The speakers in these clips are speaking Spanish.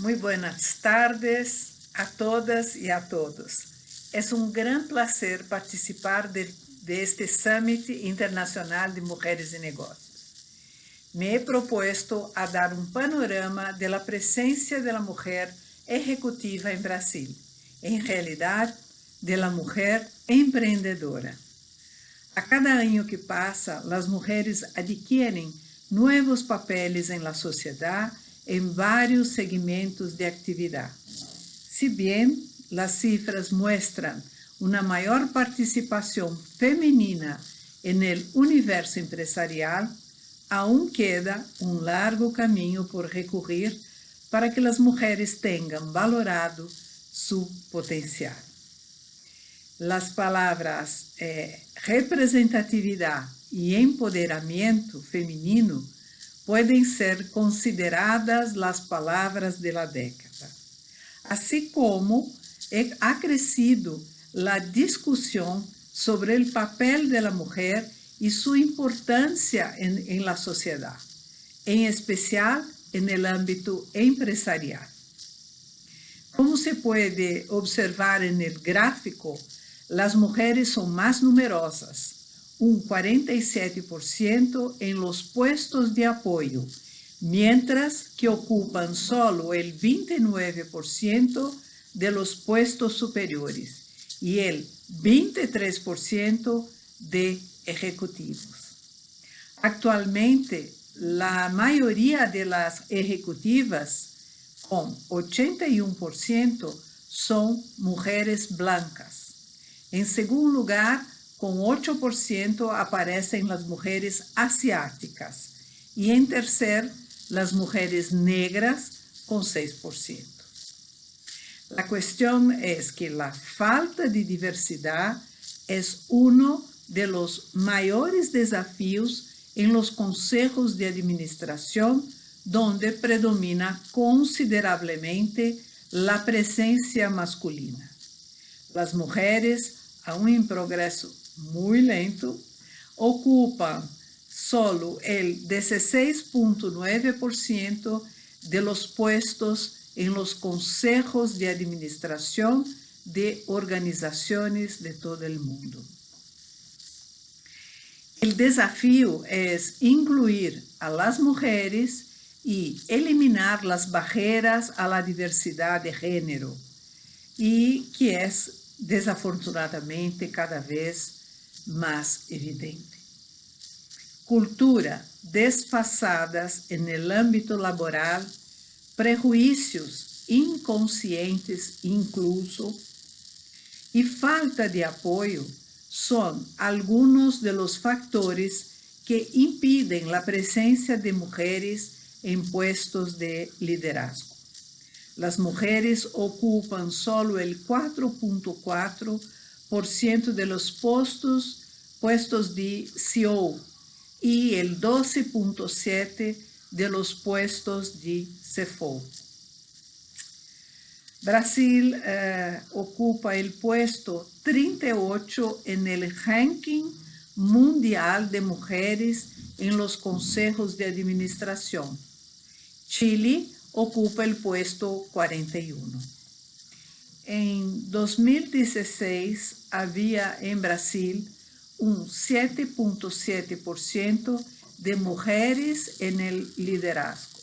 Muy buenas tardes a todas y a todos. Es un gran placer participar de este Summit Internacional de Mujeres y Negocios. Me he propuesto a dar un panorama de la presencia de la mujer ejecutiva en Brasil, en realidad de la mujer emprendedora. A cada año que pasa, las mujeres adquieren nuevos papeles en la sociedad en varios segmentos de actividad. Si bien las cifras muestran una mayor participación femenina en el universo empresarial, aún queda un largo camino por recorrer para que las mujeres tengan valorado su potencial. Las palabras representatividad y empoderamiento femenino pueden ser consideradas las palabras de la década, así como ha crecido la discusión sobre el papel de la mujer y su importancia en la sociedad, en especial en el ámbito empresarial. Como se puede observar en el gráfico, las mujeres son más numerosas, un 47% en los puestos de apoyo, mientras que ocupan solo el 29% de los puestos superiores y el 23% de ejecutivos. Actualmente, la mayoría de las ejecutivas, con 81%, son mujeres blancas. En segundo lugar, con 8% aparecen las mujeres asiáticas y en tercer, las mujeres negras con 6%. La cuestión es que la falta de diversidad es uno de los mayores desafíos en los consejos de administración, donde predomina considerablemente la presencia masculina. Las mujeres, aún en progreso muy lento, ocupan solo el 16,9% de los puestos en los consejos de administración de organizaciones de todo el mundo. El desafío es incluir a las mujeres y eliminar las barreras a la diversidad de género, y que es desafortunadamente cada vez más evidente. Cultura desfasadas en el ámbito laboral, prejuicios inconscientes incluso, y falta de apoyo son algunos de los factores que impiden la presencia de mujeres en puestos de liderazgo. Las mujeres ocupan solo el 4,4% de los puestos de CEO y el 12,7% de los puestos de CFO. Brasil ocupa el puesto 38 en el ranking mundial de mujeres en los consejos de administración. Chile ocupa el puesto 41. En 2016 había en Brasil un 7,7% de mujeres en el liderazgo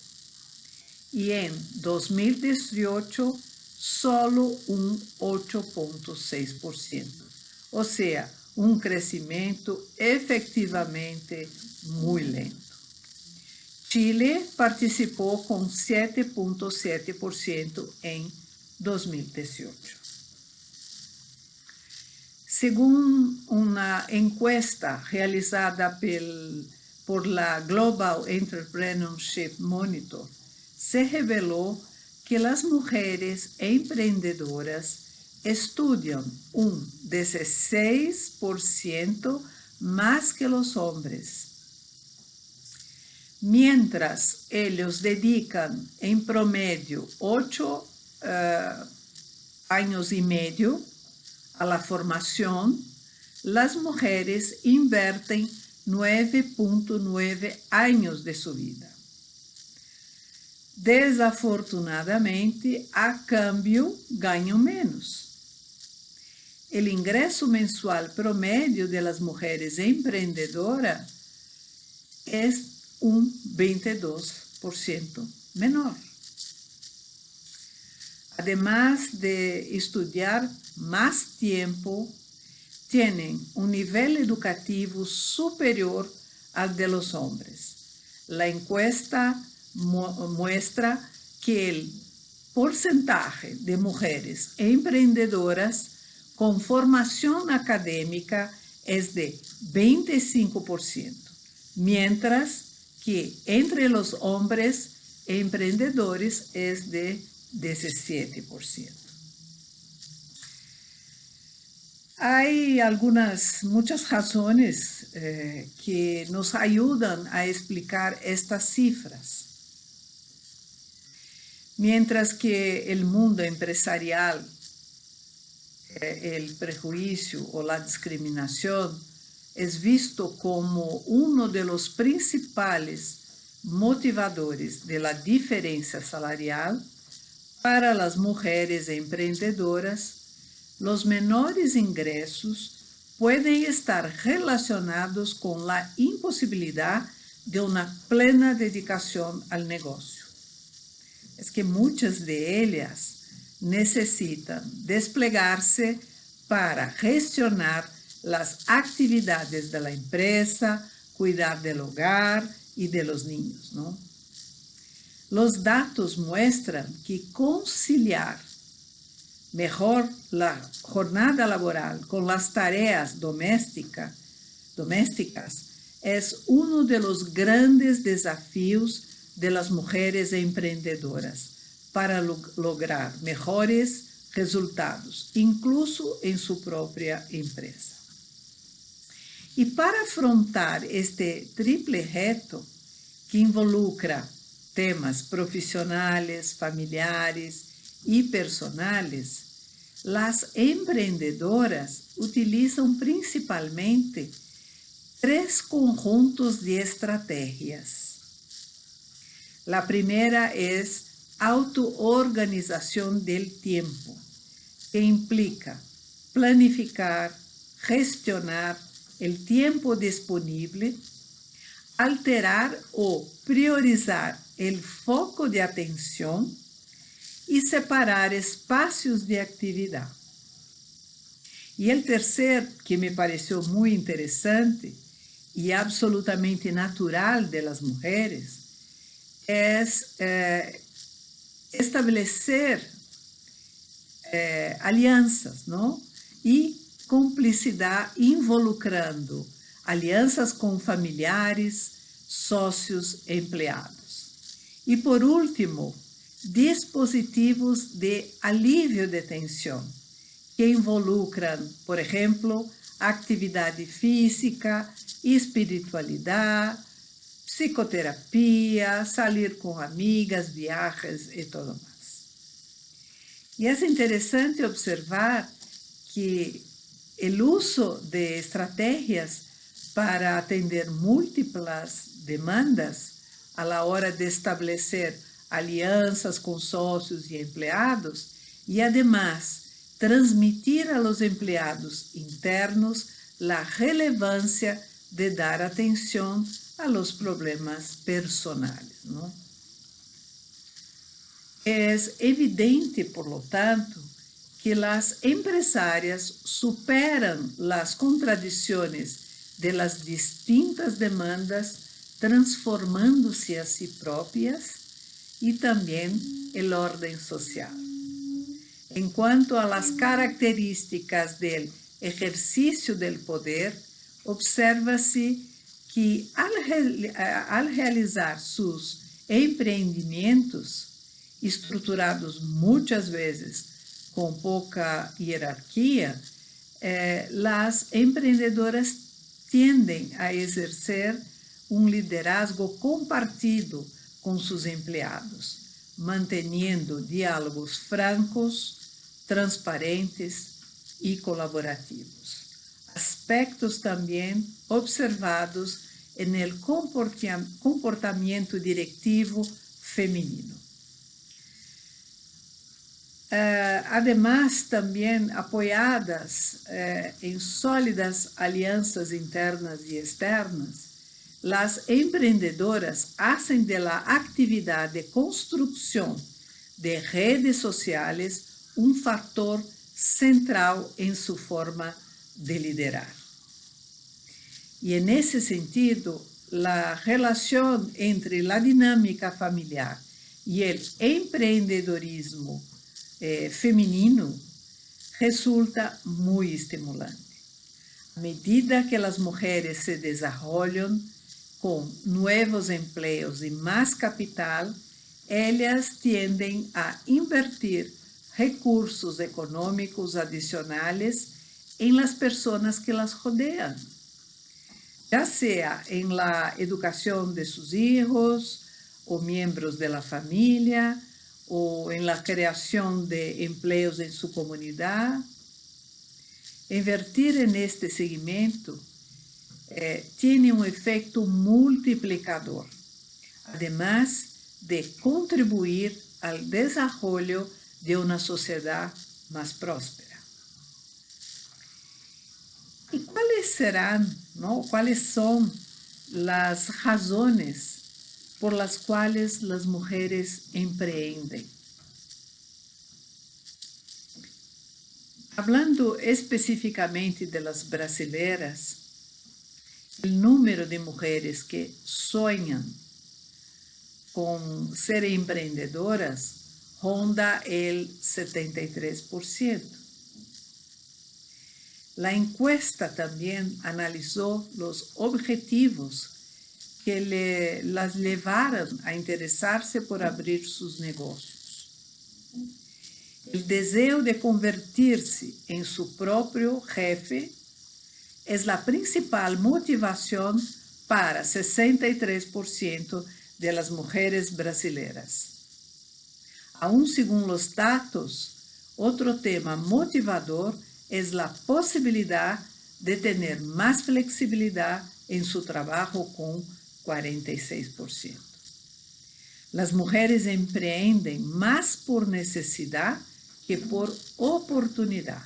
y en 2018 solo un 8,6%, o sea, un crecimiento efectivamente muy lento. Chile participó con 7,7% en 2018. Según una encuesta realizada por la Global Entrepreneurship Monitor, se reveló que las mujeres emprendedoras estudian un 16% más que los hombres, mientras ellos dedican en promedio 8 años y medio a la formación, las mujeres invierten 9,9 años de su vida. Desafortunadamente, a cambio, ganham menos. O ingresso mensual promédio das mulheres empreendedoras é 22% menor. Además de estudiar más tiempo, tienen un nivel educativo superior al de los hombres. La encuesta muestra que el porcentaje de mujeres emprendedoras con formación académica es de 25%, mientras que entre los hombres emprendedores es de 17%. Hay muchas razones que nos ayudan a explicar estas cifras. Mientras que el mundo empresarial, el prejuicio o la discriminación es visto como uno de los principales motivadores de la diferencia salarial, para las mujeres emprendedoras, los menores ingresos pueden estar relacionados con la imposibilidad de una plena dedicación al negocio. Es que muchas de ellas necesitan desplegarse para gestionar las actividades de la empresa, cuidar del hogar y de los niños, ¿no? Los datos muestran que conciliar mejor la jornada laboral con las tareas domésticas es uno de los grandes desafíos de las mujeres emprendedoras para lograr mejores resultados, incluso en su propia empresa. Y para afrontar este triple reto que involucra temas profissionais, familiares e personales, las emprendedoras utilizam principalmente 3 conjuntos de estrategias. La primera es autoorganización del tiempo, que implica planificar, gestionar el tiempo disponible, alterar o priorizar el foco de atención y separar espacios de actividad. Y el tercer, que me pareció muy interesante y absolutamente natural de las mujeres, es establecer alianças, ¿no? Y cumplicidad involucrando alianças com familiares, sócios, empleados. Y por último, dispositivos de alívio de tensão, que involucram, por exemplo, atividade física, espiritualidade, psicoterapia, sair com amigas, viajes e tudo mais. E é interessante observar que o uso de estratégias para atender múltiplas demandas a la hora de estabelecer alianças com sócios e empregados e, además, transmitir a los empleados internos la relevância de dar atenção a los problemas personales, ¿no? Es evidente, por lo tanto, que las empresarias superan las contradicciones de las distintas demandas, transformándose a sí propias y también el orden social. En cuanto a las características del ejercicio del poder, observa-se que al realizar sus empreendimentos, estruturados muchas veces con poca jerarquía, las emprendedoras tienden a ejercer un liderazgo compartido con sus empleados, manteniendo diálogos francos, transparentes y colaborativos. Aspectos también observados en el comportamiento directivo femenino. Además, también apoyadas en sólidas alianzas internas y externas, las emprendedoras hacen de la actividad de construcción de redes sociales un factor central en su forma de liderar. Y en ese sentido, la relación entre la dinámica familiar y el emprendedorismo feminino resulta muy estimulante. A medida que las mujeres se desarrollan con nuevos empleos y más capital, ellas tienden a invertir recursos económicos adicionales en las personas que las rodean, ya sea en la educación de sus hijos o miembros de la familia, o en la creación de empleos en su comunidad. Invertir en este segmento tiene un efecto multiplicador, además de contribuir al desarrollo de una sociedad más próspera. ¿Y cuáles son las razones por las cuales las mujeres empreenden? Hablando especificamente de las brasileras, el número de mujeres que sueñan con ser emprendedoras ronda el 73%. La encuesta también analizó los objetivos que las llevaron a interesarse por abrir sus negocios. El deseo de convertirse en su propio jefe es la principal motivación para 63% de las mujeres brasileras. Aún según los datos, otro tema motivador es la posibilidad de tener más flexibilidad en su trabajo con 46%. Las mujeres empreenden más por necesidad que por oportunidad,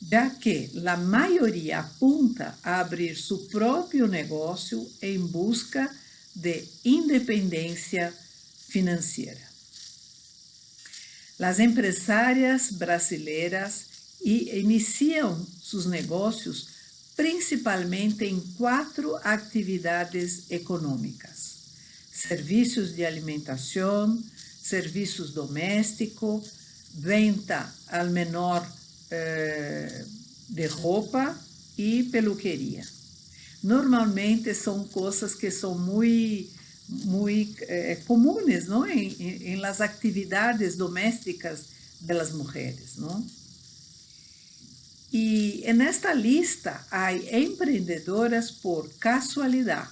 ya que la mayoría apunta a abrir su propio negocio en busca de independencia financiera. Las empresarias brasileras inician sus negocios principalmente en 4 actividades econômicas: serviços de alimentação, serviços domésticos, venda al menor de roupa e peluqueria. Normalmente são coisas que são muito comunes, ¿no? en las actividades domésticas de las mujeres, ¿no? Y en esta lista hay emprendedoras por casualidad,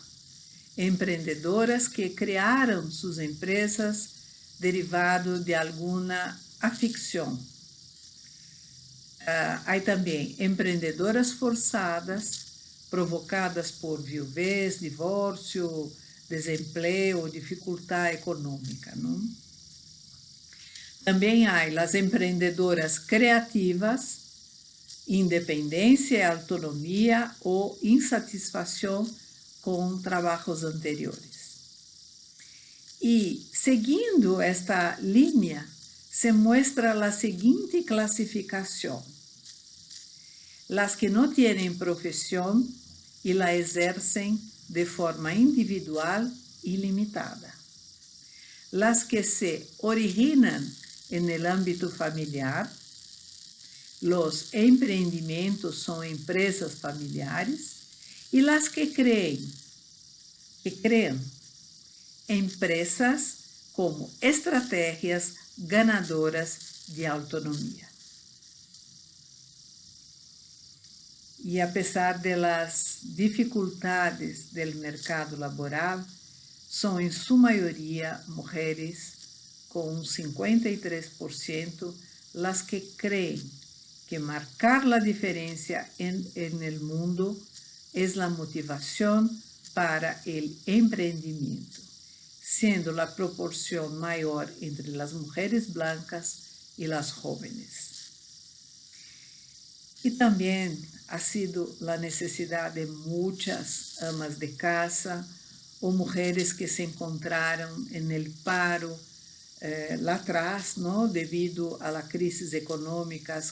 emprendedoras que crearon sus empresas derivado de alguna afición. Hay también emprendedoras forzadas, provocadas por viuvez, divórcio, desempleo, dificuldade econômica, não? Também há as empreendedoras criativas, independência e autonomia ou insatisfação com trabalhos anteriores. E, seguindo esta linha, se muestra a seguinte classificação: las que no tienen profesión y la ejercen de forma individual y limitada, las que se originan en el ámbito familiar, los emprendimientos son empresas familiares, y las que crean empresas como estrategias ganadoras de autonomía. Y a pesar de las dificultades del mercado laboral, son en su mayoría mujeres, con un 53%, las que creen que marcar la diferencia en el mundo es la motivación para el emprendimiento. siendo la proporción mayor entre las mujeres blancas y las jóvenes. Y también ha sido la necesidad de muchas amas de casa o mujeres que se encontraron en el paro lá atrás, ¿no? Debido a la crisis económica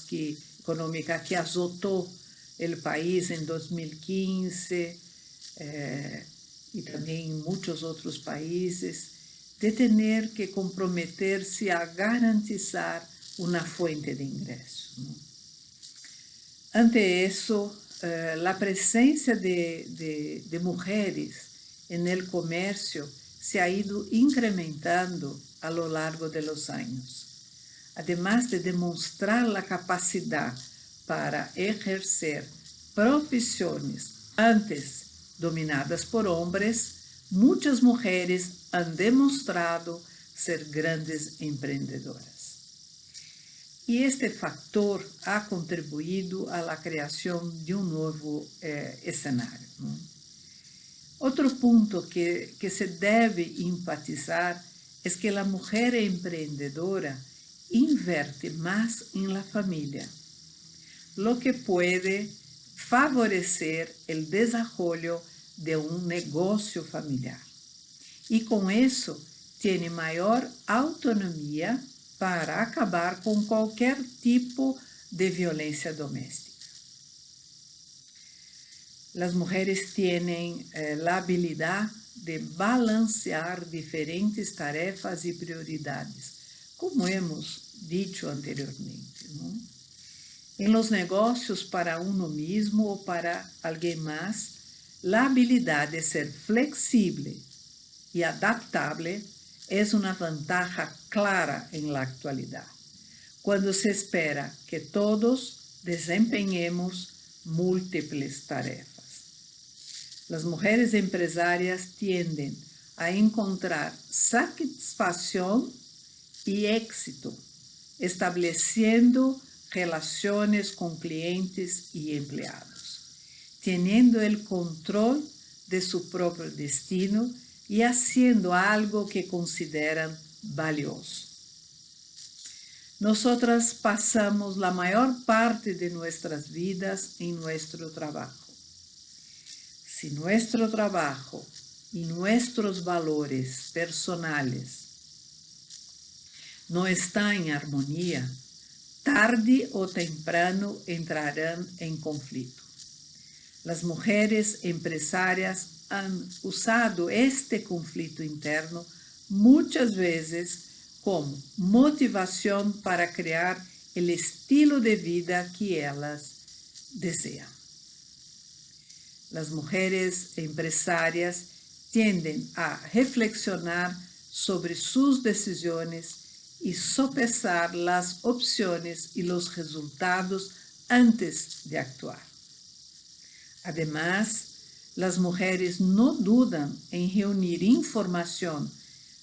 que azotó el país en 2015 y también en muchos otros países, de tener que comprometerse a garantizar una fuente de ingreso, ¿no? Ante eso, la presencia de mujeres en el comercio se ha ido incrementando a lo largo de los años. Además de demostrar la capacidad para ejercer profesiones antes dominadas por hombres, muchas mujeres han demostrado ser grandes emprendedoras. Y este factor ha contribuido a la creación de un nuevo escenario, ¿no? Otro punto que se debe enfatizar es que la mujer emprendedora invierte más en la familia, lo que puede favorecer el desarrollo de un negocio familiar. Y con eso tiene mayor autonomía para acabar con cualquier tipo de violencia doméstica. Las mujeres tienen la habilidad de balancear diferentes tarefas y prioridades, como hemos dicho anteriormente, ¿no? En los negocios para uno mismo o para alguien más, la habilidad de ser flexible y adaptable es una ventaja clara en la actualidad, cuando se espera que todos desempeñemos múltiples tarefas. Las mujeres empresarias tienden a encontrar satisfacción y éxito, estableciendo relaciones con clientes y empleados, teniendo el control de su propio destino y haciendo algo que consideran valioso. Nosotras pasamos la mayor parte de nuestras vidas en nuestro trabajo. Si nuestro trabajo y nuestros valores personales no están en armonía, tarde o temprano entrarán en conflicto. Las mujeres empresarias han usado este conflicto interno muchas veces como motivación para crear el estilo de vida que ellas desean. Las mujeres empresarias tienden a reflexionar sobre sus decisiones y sopesar las opciones y los resultados antes de actuar. Además, las mujeres no dudan en reunir información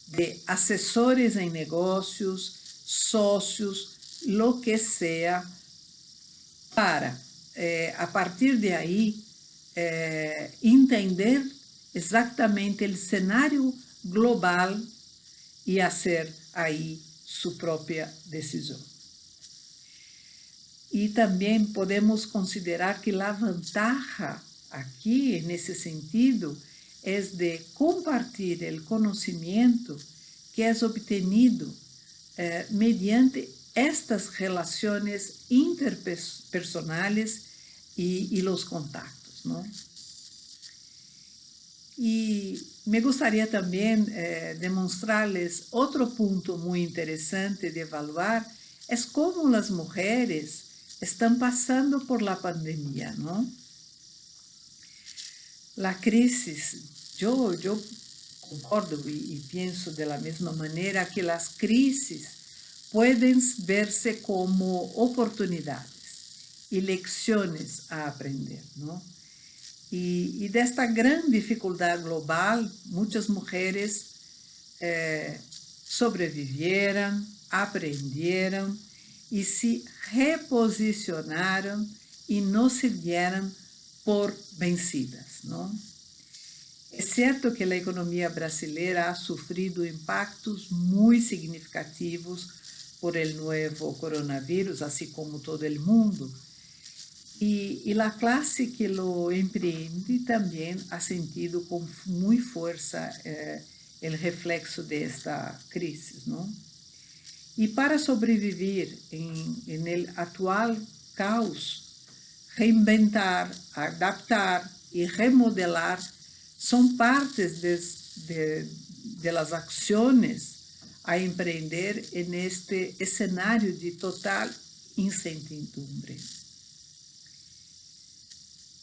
de asesores en negocios, socios, lo que sea, para, a partir de ahí, entender exactamente el escenario global y hacer ahí su propia decisión. Y también podemos considerar que la ventaja aquí, en ese sentido, es de compartir el conocimiento que es obtenido mediante estas relaciones interpersonales y los contactos, ¿no? Y me gustaría también demostrarles otro punto muy interesante de evaluar, es cómo las mujeres están pasando por la pandemia, ¿no? La crisis, yo concordo y pienso de la misma manera que las crisis pueden verse como oportunidades y lecciones a aprender, ¿no? Y de esta gran dificultad global, muchas mujeres sobrevivieron, aprendieron y se reposicionaron y no se dieron por vencidas, ¿no? Es cierto que la economía brasileña ha sufrido impactos muy significativos por el nuevo coronavirus, así como todo el mundo. Y la clase que lo emprende también ha sentido con muy fuerza el reflexo de esta crisis, ¿no? Y para sobrevivir en el actual caos, reinventar, adaptar y remodelar son partes de las acciones a emprender en este escenario de total incertidumbre.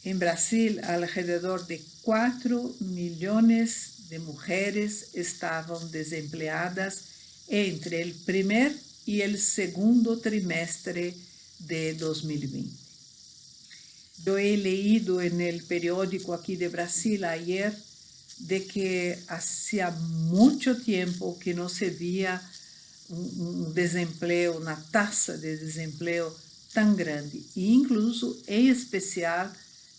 En Brasil, alrededor de 4 millones de mujeres estaban desempleadas entre el primer y el segundo trimestre de 2020. Yo he leído en el periódico aquí de Brasil ayer de que hacía mucho tiempo que no se veía un desempleo, una tasa de desempleo tan grande, e incluso en especial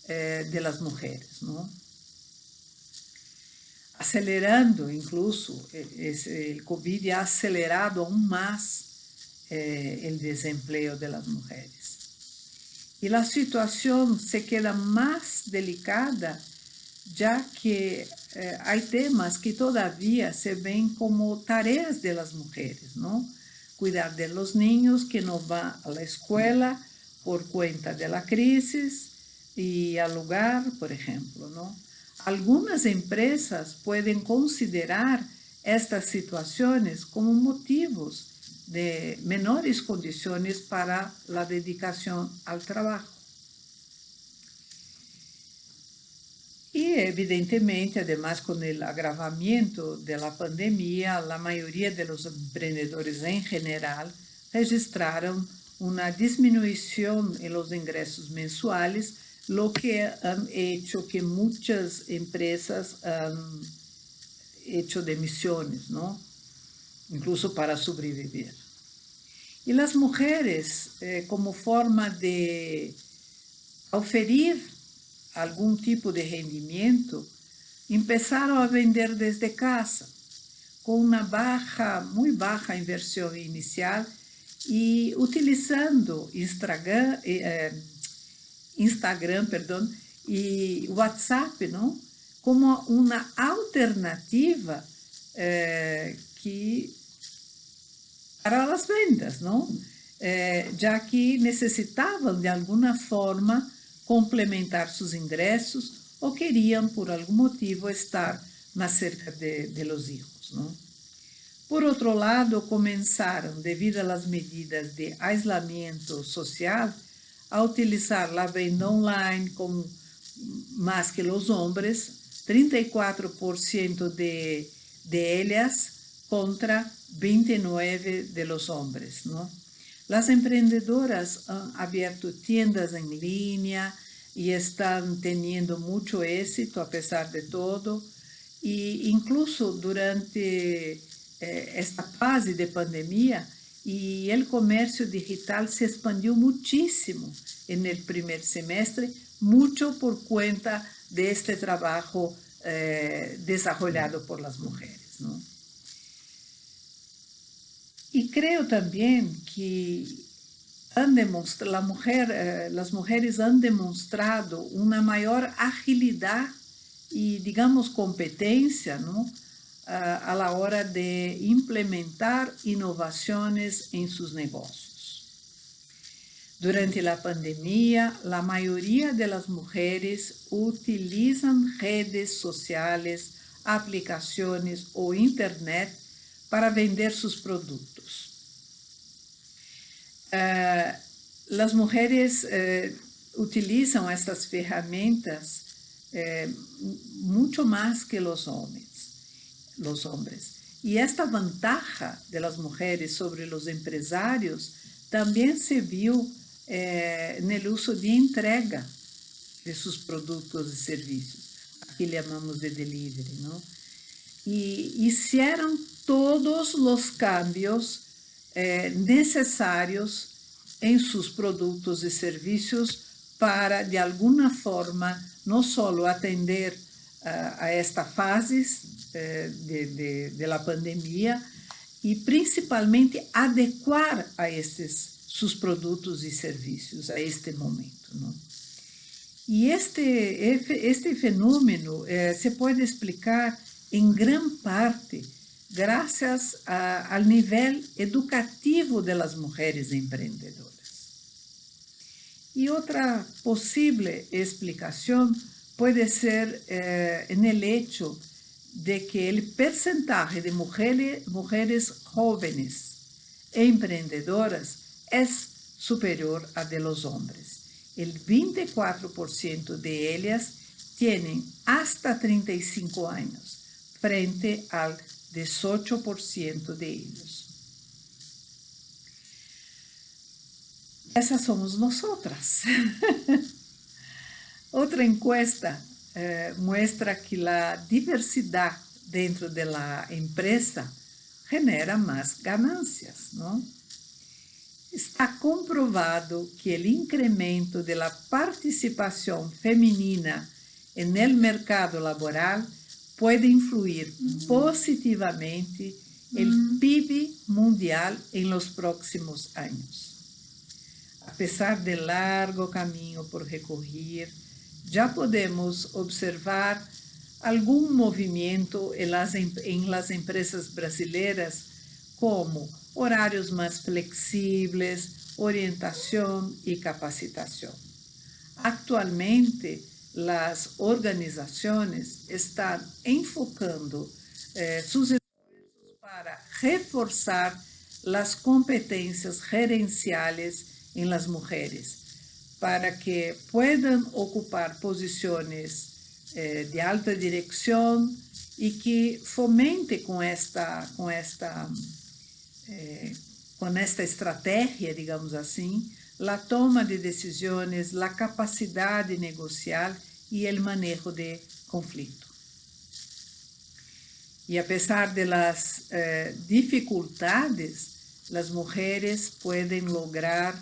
de las mujeres, ¿no? Acelerando incluso, el COVID ha acelerado aún más el desempleo de las mujeres. Y la situación se queda más delicada, ya que hay temas que todavía se ven como tareas de las mujeres, ¿no? Cuidar de los niños que no van a la escuela por cuenta de la crisis y al hogar, por ejemplo, ¿no? Algunas empresas pueden considerar estas situaciones como motivos de menores condiciones para la dedicación al trabajo. Y evidentemente, además, con el agravamiento de la pandemia, la mayoría de los emprendedores en general registraron una disminución en los ingresos mensuales, lo que han hecho que muchas empresas han hecho demisiones, ¿no? Incluso para sobrevivir. Y las mujeres, como forma de oferir algún tipo de rendimiento, empezaron a vender desde casa, con una muy baja inversión inicial y utilizando Instagram, y WhatsApp, ¿no? Como una alternativa para las ventas, ¿no? Ya que necesitaban de alguna forma complementar sus ingresos o querían por algún motivo estar más cerca de los hijos, ¿no? Por otro lado, comenzaron, debido a las medidas de aislamiento social, a utilizar la venda online con más que los hombres, 34% de ellas contra 29% de los hombres, ¿no? Las emprendedoras han abierto tiendas en línea y están teniendo mucho éxito a pesar de todo. Y incluso durante esta fase de pandemia, y el comercio digital se expandió muchísimo en el primer semestre, mucho por cuenta de este trabajo desarrollado por las mujeres, ¿no? Y creo también que las mujeres han demostrado una mayor agilidad y, digamos, competencia, ¿no? A la hora de implementar innovaciones en sus negocios. Durante la pandemia, la mayoría de las mujeres utilizan redes sociales, aplicaciones o internet para vender sus productos. Las mujeres utilizan estas ferramentas mucho más que los hombres. Y esta ventaja de las mujeres sobre los empresarios también se vio en el uso de entrega de sus productos y servicios. Aquí le llamamos de delivery, ¿no? Y hicieron todos los cambios necesarios en sus productos y servicios para, de alguna forma, no solo atender a esta fase de la pandemia e principalmente adequar a seus produtos e serviços a este momento, não? E este fenômeno se pode explicar em grande parte graças ao nível educativo das mulheres empreendedoras. E outra possível explicação pode ser no hecho de que o percentaje de mulheres jóvenes empreendedoras é superior a de los hombres. El 24% de ellas tienen hasta 35 años, frente al 18% de ellos. Essas somos nosotras. Outra encuesta muestra que a diversidade dentro da empresa genera mais ganancias, não? Está comprovado que o incremento da participação feminina no mercado laboral pode influir positivamente no PIB mundial em los próximos anos. A pesar de largo caminho por recorrer, já podemos observar algum movimento em las empresas brasileiras, como horários mais flexíveis, orientação e capacitação. Actualmente, as organizações estão enfocando seus esforços para reforçar as competências gerenciais em las mulheres, para que puedan ocupar posições de alta direção e que fomente com esta estratégia, digamos assim, a toma de decisões, a capacidade negocial e o manejo de conflito. E apesar de las dificuldades, as mulheres podem lograr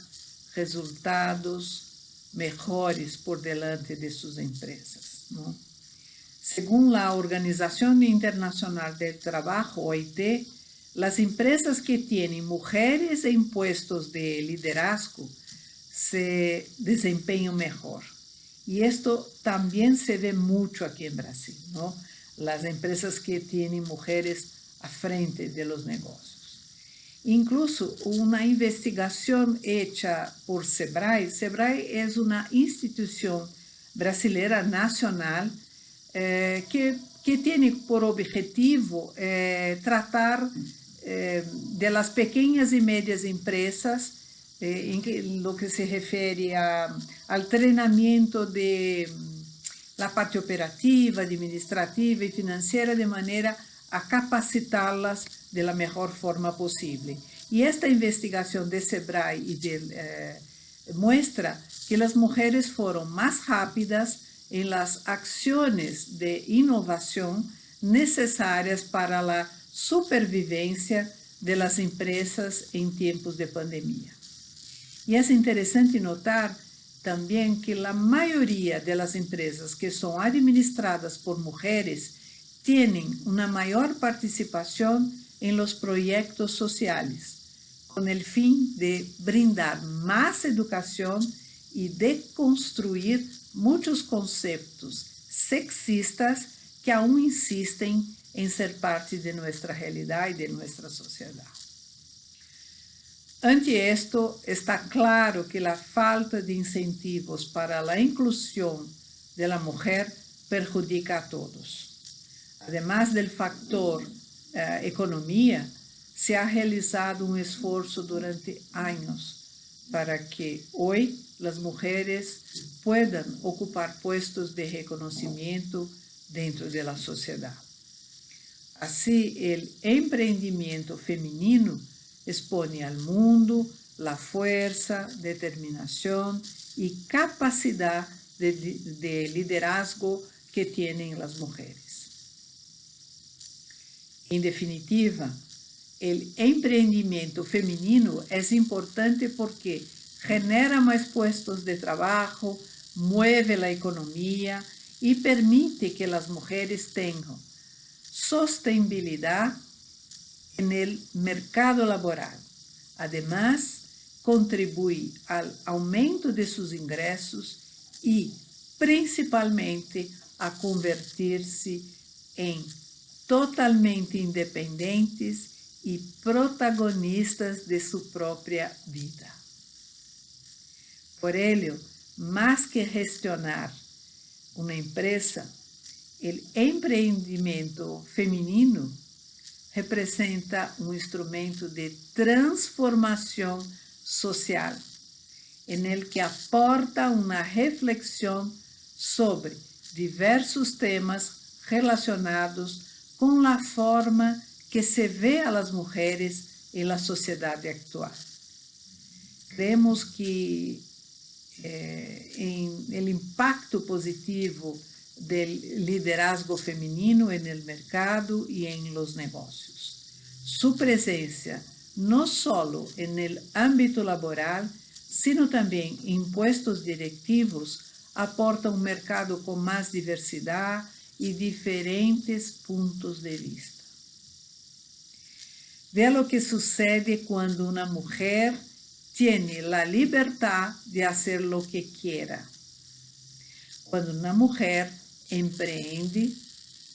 resultados melhores por delante de suas empresas, não? Segundo a Organização Internacional do Trabalho, OIT, as empresas que têm mulheres em puestos de liderazgo se desempenham melhor. E isto também se vê muito aqui em Brasil, não? As empresas que têm mulheres à frente de los negócios. Incluso uma investigação hecha por SEBRAE. SEBRAE é uma instituição brasileira nacional que tem por objetivo tratar de las pequeñas e médias empresas em lo que se refere ao treinamento de la parte operativa, administrativa e financeira, de maneira a capacitá-las de la melhor forma possível. E esta investigação de SEBRAE muestra que as mulheres foram mais rápidas em las ações de inovação necessárias para a supervivência de las empresas em tempos de pandemia. E é interessante notar também que a maioria das empresas que são administradas por mulheres têm uma maior participação em los proyectos sociales, com o fim de brindar mais educação e de construir muitos conceitos sexistas que aún insistem em ser parte de nossa realidade e de nossa sociedade. Ante esto, está claro que a falta de incentivos para a inclusão da mulher perjudica a todos. Además del factor economia, se ha realizado um esforço durante anos para que hoje as mulheres puedan ocupar puestos de reconhecimento dentro da sociedade. Assim, o empreendimento feminino expõe ao mundo a força, determinação e capacidade de liderazgo que têm as mulheres. Em definitiva, o empreendimento feminino é importante porque genera mais puestos de trabalho, mueve a economia y permite que las mujeres tengan sostenibilidad en el mercado laboral. Además, contribui al aumento de sus ingresos y, principalmente, a convertir-se em totalmente independentes e protagonistas de sua própria vida. Por ello, mais que gestionar uma empresa, o empreendimento feminino representa um instrumento de transformação social, em el que aporta uma reflexão sobre diversos temas relacionados com a forma que se vê a las mulheres em la sociedade actual. Creemos que el impacto positivo del liderazgo feminino en el mercado y en los negocios. Su presencia no solo en el ámbito laboral, sino también en puestos directivos, aporta un mercado con más diversidad y diferentes puntos de vista. Vea lo que sucede cuando una mujer tiene la libertad de hacer lo que quiera. Cuando una mujer empreende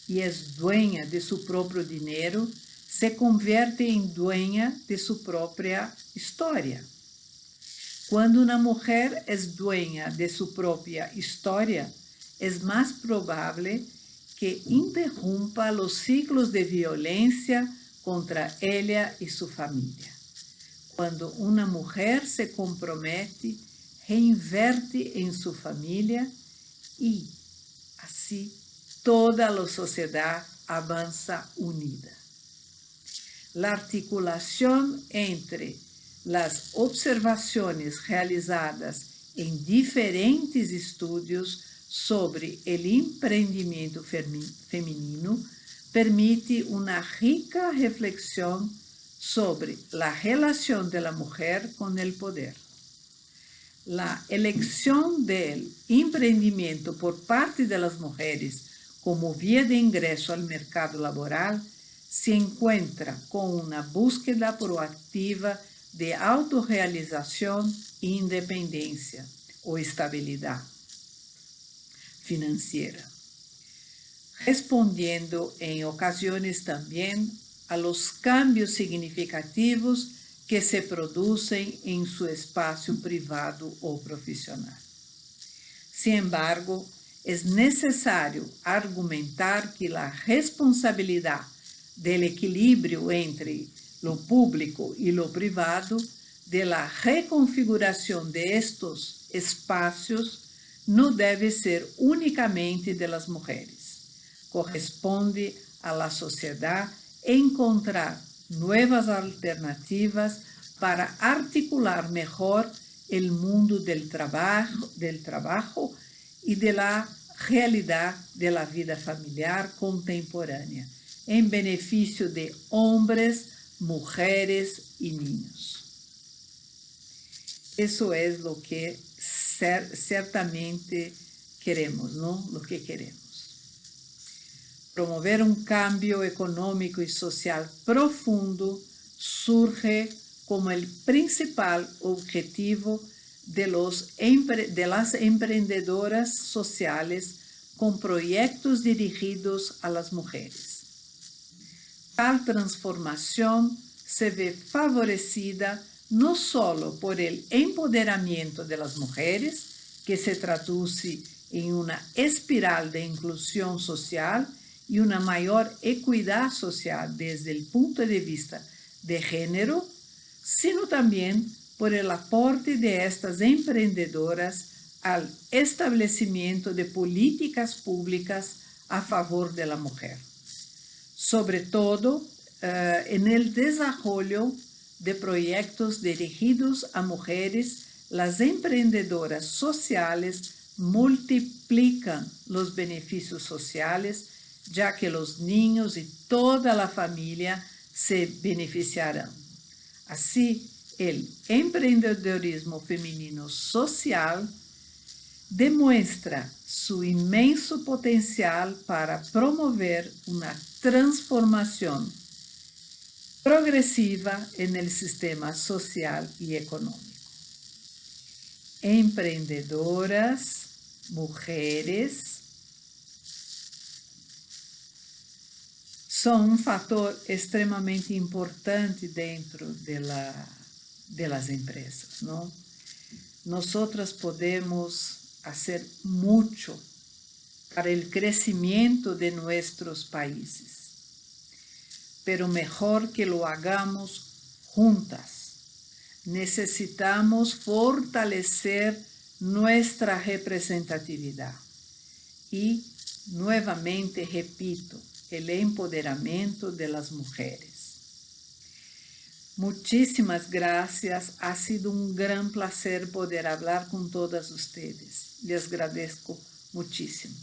y es dueña de su propio dinero, se convierte en dueña de su propia historia. Cuando una mujer es dueña de su propia historia, es más probable que interrumpa los ciclos de violencia contra ella y su familia. Cuando una mujer se compromete, reinverte en su familia y así toda la sociedad avanza unida. La articulación entre las observaciones realizadas en diferentes estudios sobre el emprendimiento femenino permite una rica reflexión sobre la relación de la mujer con el poder. La elección del emprendimiento por parte de las mujeres como vía de ingreso al mercado laboral se encuentra con una búsqueda proactiva de autorrealización e independencia o estabilidad financiera, respondiendo en ocasiones también a los cambios significativos que se producen en su espacio privado o profesional. Sin embargo, es necesario argumentar que la responsabilidad del equilibrio entre lo público y lo privado, de la reconfiguración de estos espacios, no debe ser únicamente de las mujeres. Corresponde a la sociedad encontrar nuevas alternativas para articular mejor el mundo del trabajo y de la realidad de la vida familiar contemporánea, en beneficio de hombres, mujeres y niños. Eso es lo que ciertamente queremos, ¿no? Lo que queremos. Promover un cambio económico y social profundo surge como el principal objetivo de las emprendedoras sociales con proyectos dirigidos a las mujeres. Tal transformación se ve favorecida no solo por el empoderamiento de las mujeres, que se traduce en una espiral de inclusión social y una mayor equidad social desde el punto de vista de género, sino también por el aporte de estas emprendedoras al establecimiento de políticas públicas a favor de la mujer. Sobre todo en el desarrollo de proyectos dirigidos a mujeres, las emprendedoras sociales multiplican los beneficios sociales, ya que los niños y toda la familia se beneficiarán. Así, el emprendedorismo femenino social demuestra su inmenso potencial para promover una transformación progresiva en el sistema social y económico. Emprendedoras, mujeres, son un factor extremamente importante dentro de las empresas, ¿no? Nosotras podemos hacer mucho para el crecimiento de nuestros países, pero mejor que lo hagamos juntas. Necesitamos fortalecer nuestra representatividad y, nuevamente repito, el empoderamiento de las mujeres. Muchísimas gracias. Ha sido un gran placer poder hablar con todas ustedes. Les agradezco muchísimo.